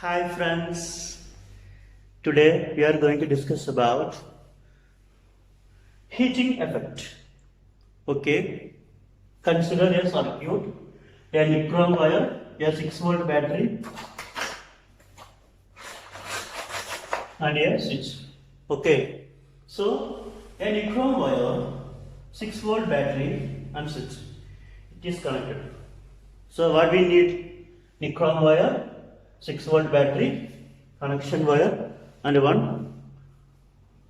Hi friends, today we are going to discuss about heating effect. Okay, consider a circuit, a nickel wire, a 6-volt battery and a switch. Okay, so a nickel wire, 6-volt battery and switch. It is connected. So what we need? Nickel wire, 6-volt battery, connection wire and one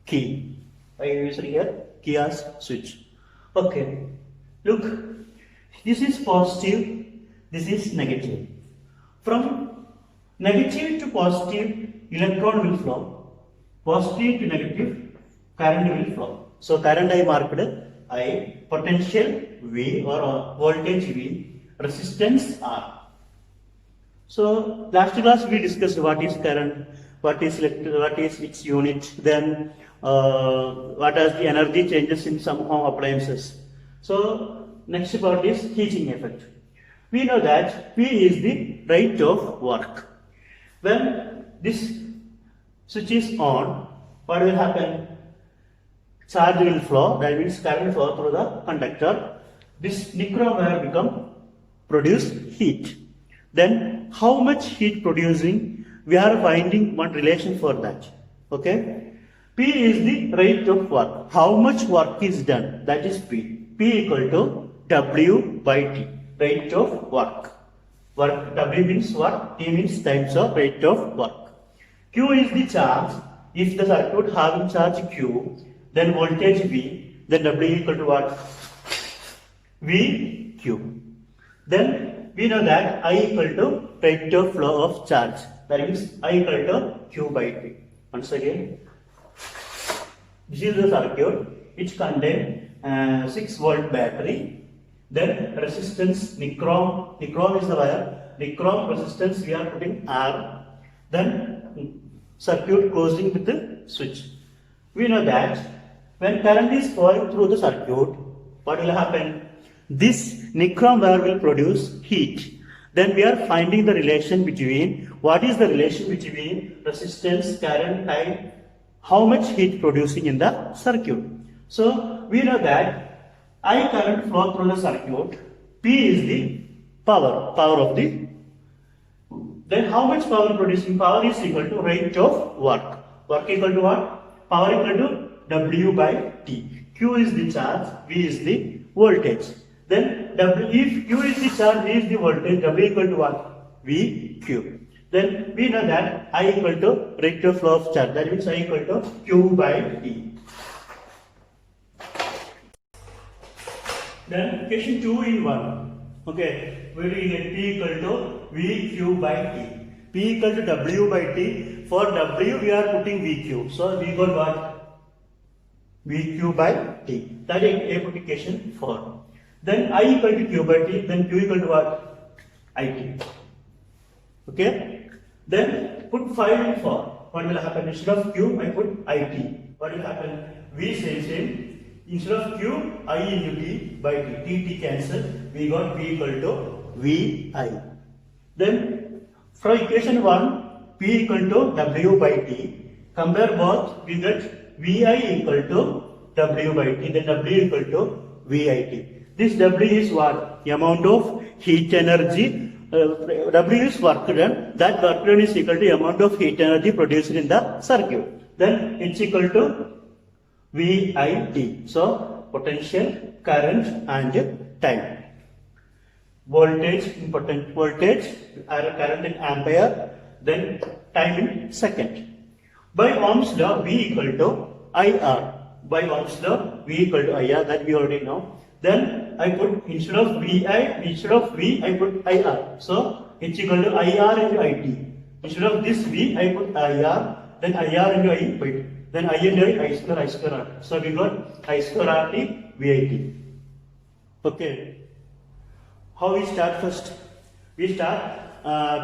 key. I use here key as switch. Okay, look, this is positive, this is negative. From negative to positive, electron will flow. Positive to negative, current will flow. So current I marked I, potential V or voltage V, resistance R. So last class we discussed what is current, what is its unit, then what are the energy changes in some home appliances. So next part is heating effect. We know that P is the rate of work. When this switch is on, what will happen? Charge will flow, that means current flow through the conductor. This nickel wire become produce heat. Then how much heat producing, we are finding one relation for that. Okay, P is the rate of work. How much work is done, that is P. P equal to W by T, rate of work. W means what? T means times of rate of work. Q is the charge. If the circuit having charge Q, then voltage V, then W equal to what? V Q. Then we know that I equal to rate of flow of charge. That means I equal to Q by T. Once again, this is the circuit which contains 6-volt battery. Then resistance nichrome is the wire. Nichrome resistance we are putting R. Then circuit closing with the switch. We know that when current is flowing through the circuit, what will happen? This nichrome wire will produce heat. Then we are finding the relation between, what is the relation between resistance, current, time, how much heat producing in the circuit. So we know that I current flow through the circuit, P is the power of the, then how much power producing? Power is equal to rate of work. Work equal to what? Power equal to W by T. Q is the charge, V is the voltage. Then if Q is the charge, V is the voltage, W equal to what? V Q. Then we know that I equal to rate of flow of charge. That means I equal to Q by T. Then question 2 in 1. Okay, we will get P equal to V Q by T. P equal to W by T. For W we are putting VQ. So we got what? VQ by T. That is application 4. Then I equal to Q by T. Then Q equal to what? IT. Okay. Then put 5 in 4. What will happen? Instead of Q, I put IT. What will happen? V same. Instead of Q, I into T by T. T cancel. We got V equal to VI. Then from equation 1, P equal to W by T. Compare both, we get VI equal to W by T. Then W equal to VIT. This W is what? Amount of heat energy. W is work done. That work done is equal to amount of heat energy produced in the circuit. Then it's equal to VIT. So potential, current and time. Voltage, important voltage, current in ampere, then time in second. By Ohm's law, V equal to IR. By Ohm's law, V equal to IR, that we already know. Then I put, instead of V, I put IR. So it's equal to IR into IT. Instead of this V, I put IR, then IR into I by T. Then I into I square R. So we got I square RT, VIT. Okay. How we start first? We start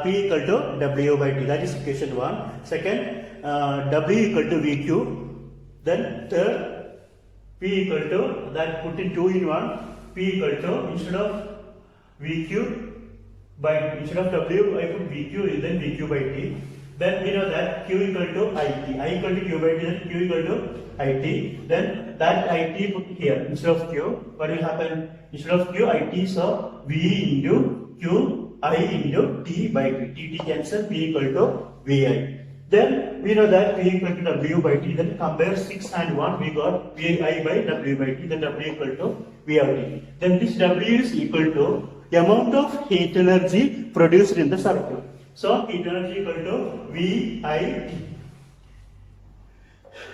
P equal to W by T. That is equation 1. Second, W equal to VQ. Then third, P equal to, that put in 2 in 1, P equal to, instead of VQ by, instead of W I put VQ, then VQ by T. Then we know that Q equal to IT. I equal to Q by T, then Q equal to IT. Then that IT put here instead of Q. What will happen? Instead of Q, IT, so V into Q, I into T by T. T cancel, P equal to VI. Then we know that P equal to W by T. Then compare 6 and 1, we got VI by W by T. Then W equal to V of T. Then this W is equal to amount of heat energy produced in the circuit. So heat energy equal to VIT.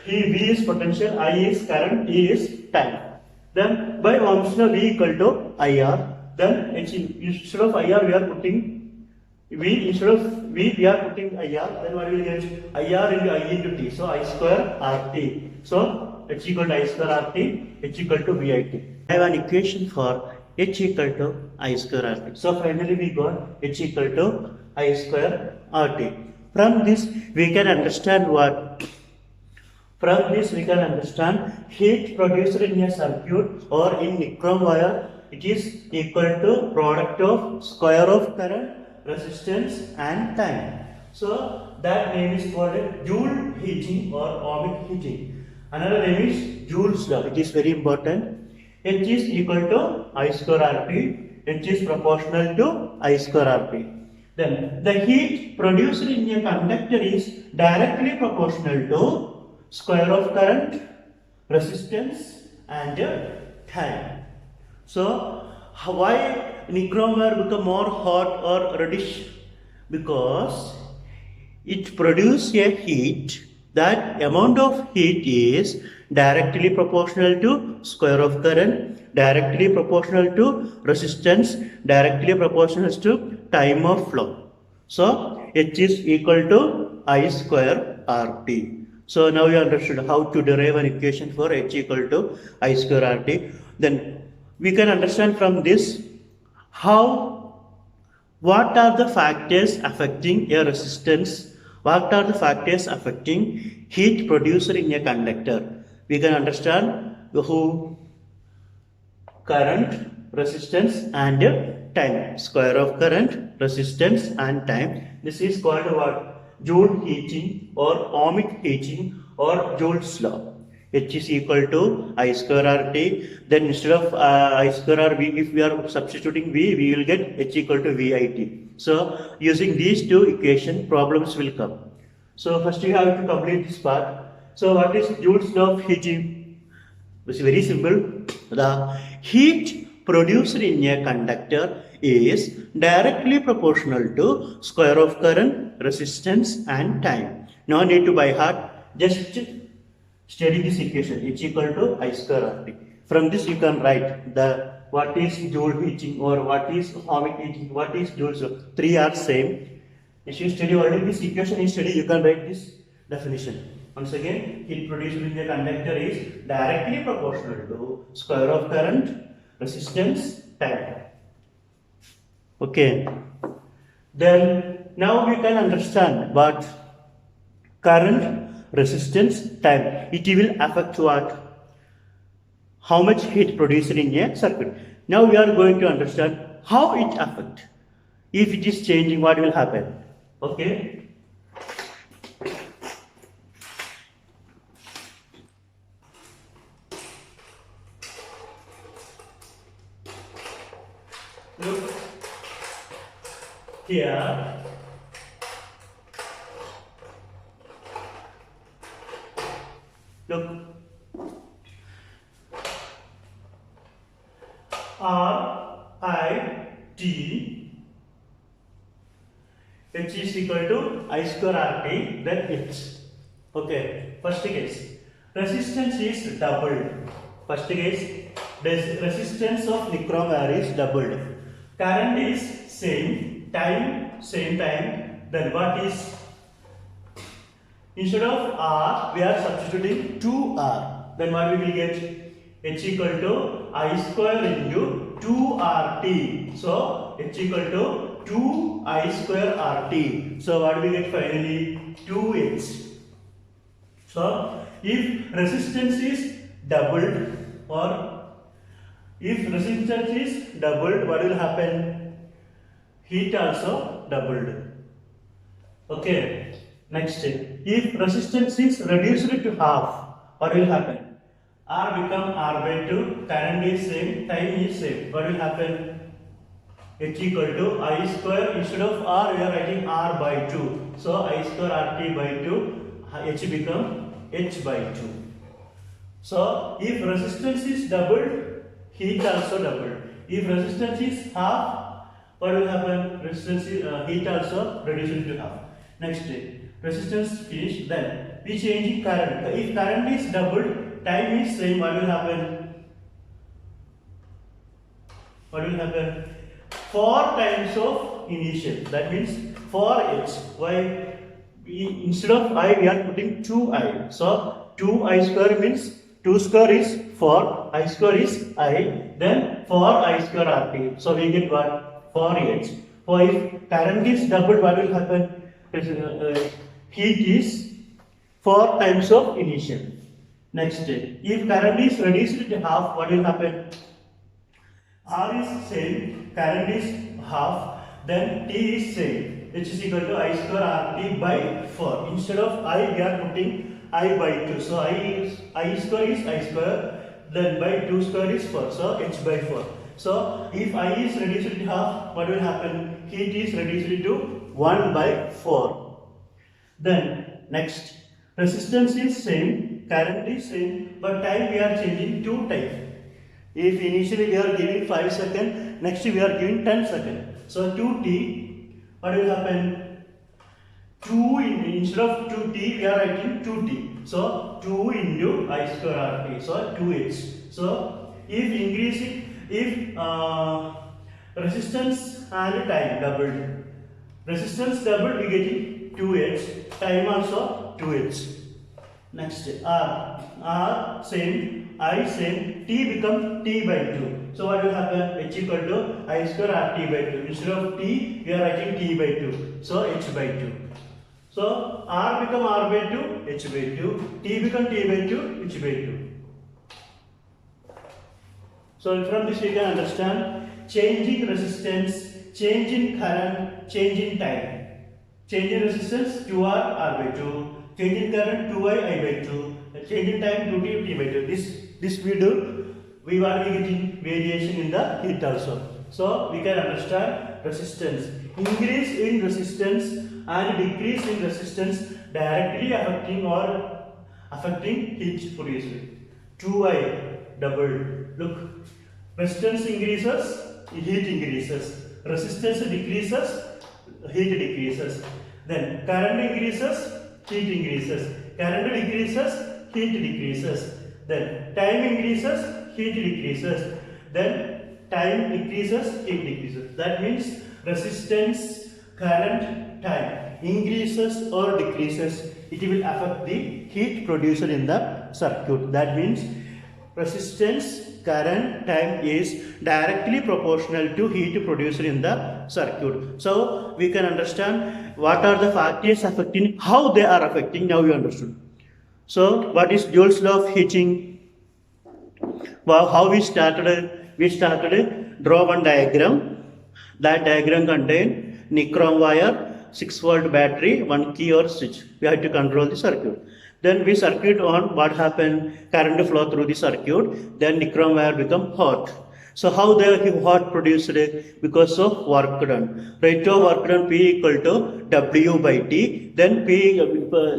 Here V is potential, I is current, T is time. Then by Ohm's law V equal to IR. Then instead of IR we are putting V, instead of V we are putting IR. Then what will we get? IR into I into T. So I square RT. So H equal to I square RT, H equal to VIT. I have an equation for H equal to I square RT. So finally we got H equal to I square RT. From this we can understand what? From this we can understand heat produced in a circuit or in nichrome wire, it is equal to product of square of current, resistance and time. So that name is called Joule heating or ohmic heating. Another name is Joule's law. It is very important. H is equal to I square RT. H is proportional to I square RT. Then the heat produced in a conductor is directly proportional to square of current, resistance and time. So why nichrome wire become more hot or reddish? Because it produces a heat, that amount of heat is directly proportional to square of current, directly proportional to resistance, directly proportional to time of flow. So H is equal to I square RT. So now you understood how to derive an equation for H equal to I square RT. Then we can understand from this what are the factors affecting a resistance, what are the factors affecting heat produced in a conductor. We can understand who current, resistance and time. Square of current, resistance and time. This is called what? Joule heating or ohmic heating or Joule's law. H is equal to I square RT. Then instead of I square RV, if we are substituting V, we will get H equal to VIT. So using these two equations, problems will come. So first you have to complete this part. So what is Joule's law of heating? It's very simple. The heat produced in a conductor is directly proportional to square of current, resistance and time. No need to by heart, just study this equation, H equal to I square RT. From this you can write the what is Joule heating or what is ohmic heating, what is Joule's law. Three are same. If you study only this equation, you can write this definition. Once again, heat produced in a conductor is directly proportional to square of current, resistance, time. Okay. Then now we can understand what current, resistance, time. It will affect what? How much heat produced in a circuit. Now we are going to understand how it affects. If it is changing, what will happen? Okay. Look here. Look. RIT H is equal to I square RT, then H. Okay. First case. Resistance is doubled. First case. The resistance of nichrome wire is doubled. Current is same time. Then what is? Instead of R, we are substituting 2R. Then what we will get? H equal to I square into 2RT. So H equal to 2I square RT. So what we get finally? 2H. So if resistance is doubled or if resistance is doubled, what will happen? Heat also doubled. Okay. Next, if resistance is reduced to half, what will happen? R become R by 2, current is same, time is same. What will happen? H equal to I square, instead of R we are writing R by 2. So I square RT by 2, H become H by 2. So if resistance is doubled, heat also doubled. If resistance is half, what will happen? Resistance is, heat also reduced to half. Next, resistance finished, then we changing current. If current is doubled, time is same, what will happen? What will happen? 4 times of initial, that means 4h. Why? Instead of I we are putting 2i. So 2i square means 2 square is 4, I square is I, then 4i square RT. So we get what? 4h. So if current is doubled, what will happen? Heat is 4 times of initial. Next, if current is reduced to half, what will happen? R is same, current is half, then T is same, which is equal to I square RT by 4. Instead of I, we are putting I by 2. So I square is I square, then by 2 square is 4. So H by 4. So if I is reduced to half, what will happen? Heat is reduced to 1 by 4. Then next, resistance is same, current is same, but time we are changing 2 times. If initially we are giving 5 seconds, next we are giving 10 seconds. So 2t, what will happen? 2 instead of 2t, we are writing 2t. So 2 into I square RT, so 2h. So if increasing, if resistance and time doubled, resistance doubled, we getting 2h, time also 2h. Next, R same, I same, T become T by 2. So what will happen? H equal to I square RT by 2. Instead of T, we are writing T by 2. So H by 2. So R become R by 2, H by 2. T become T by 2, H by 2. So from this we can understand changing resistance, change in current, change in time. Change in resistance 2R, R by 2. Change in current 2I, I by 2. Change in time 2T, T by 2. This we do, we are getting variation in the heat also. So we can understand resistance. Increase in resistance and decrease in resistance directly affecting heat produced. 2I doubled. Look, resistance increases, heat increases. Resistance decreases, heat decreases. Then current increases, heat increases. Current decreases, heat decreases. Then time increases, heat decreases. Then time decreases, heat decreases. That means resistance, current, time increases or decreases, it will affect the heat produced in the circuit. That means resistance, current, time is directly proportional to heat produced in the circuit. So we can understand what are the factors affecting, how they are affecting. Now you understood. So what is Joule's law of heating? Well, how we started? We started draw one diagram. That diagram contains nichrome wire, 6-volt battery, 1 key or switch. We have to control the circuit. Then we circuit on, what happened? Current flow through the circuit. Then nichrome wire become hot. So how the hot produced? Because of work done. Rate of work done P equal to W by T. Then P,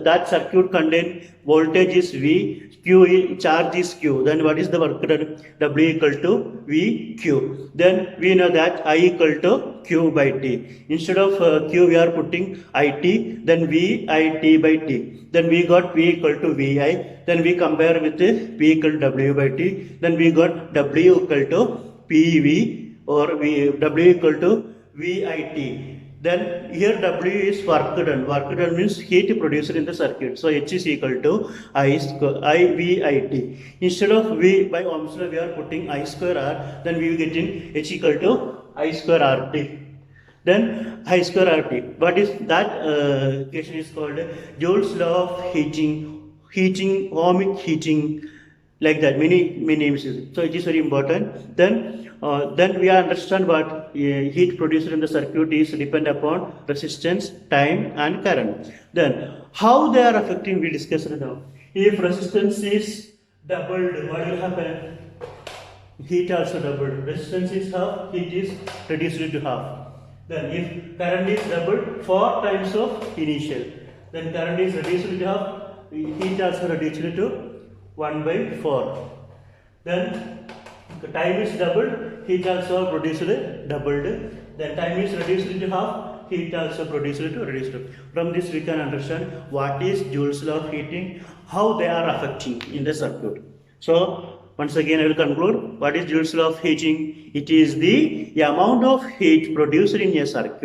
that circuit contain voltage is V, Q, charge is Q. Then what is the work done? W equal to V Q. Then we know that I equal to Q by T. Instead of Q we are putting IT, then V I T by T. Then we got V equal to VI. Then we compare with P equal to W by T. Then we got W equal to PV or W equal to VIT. Then here W is work done. Work done means heat produced in the circuit. So H is equal to IVIT. Instead of V by Ohm's law we are putting I square R. Then we will get in H equal to I square RT. Then I square RT. What is that equation is called Joule's law of heating, ohmic heating, like that. Many names is it. So it is very important. Then we understand what heat produced in the circuit is depend upon resistance, time and current. Then How they are affecting, we discussed now. If resistance is doubled, what will happen? Heat also doubled. Resistance is half, heat is reduced to half. Then if current is doubled, 4 times of initial, then current is reduced to half, heat also reduced to 1 by 4. Then the time is doubled, heat also produced doubled. Then time is reduced to half, heat also produced to reduced. From this we can understand what is Joule's law of heating, how they are affecting in the circuit. So once again I will conclude, what is Joule's law of heating? It is the amount of heat produced in a circuit,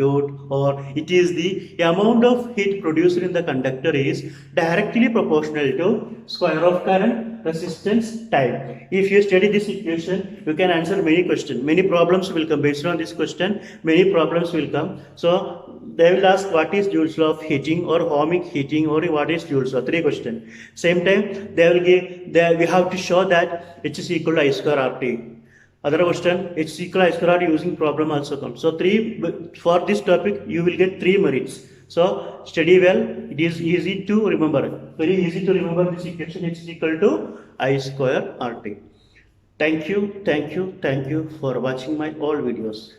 or it is the amount of heat produced in the conductor is directly proportional to square of current, resistance, time. If you study this equation, you can answer many questions. Many problems will come based on this question. Many problems will come. So they will ask what is Joule's law of heating or ohmic heating, or what is Joule's law. 3 questions. Same time they will give. We have to show that H is equal to I square RT. Other question, H is equal to I square RT using problem also comes. So for this topic you will get 3 merits. So study well. It is easy to remember. Very easy to remember this equation. H is equal to I square RT. Thank you for watching my all videos.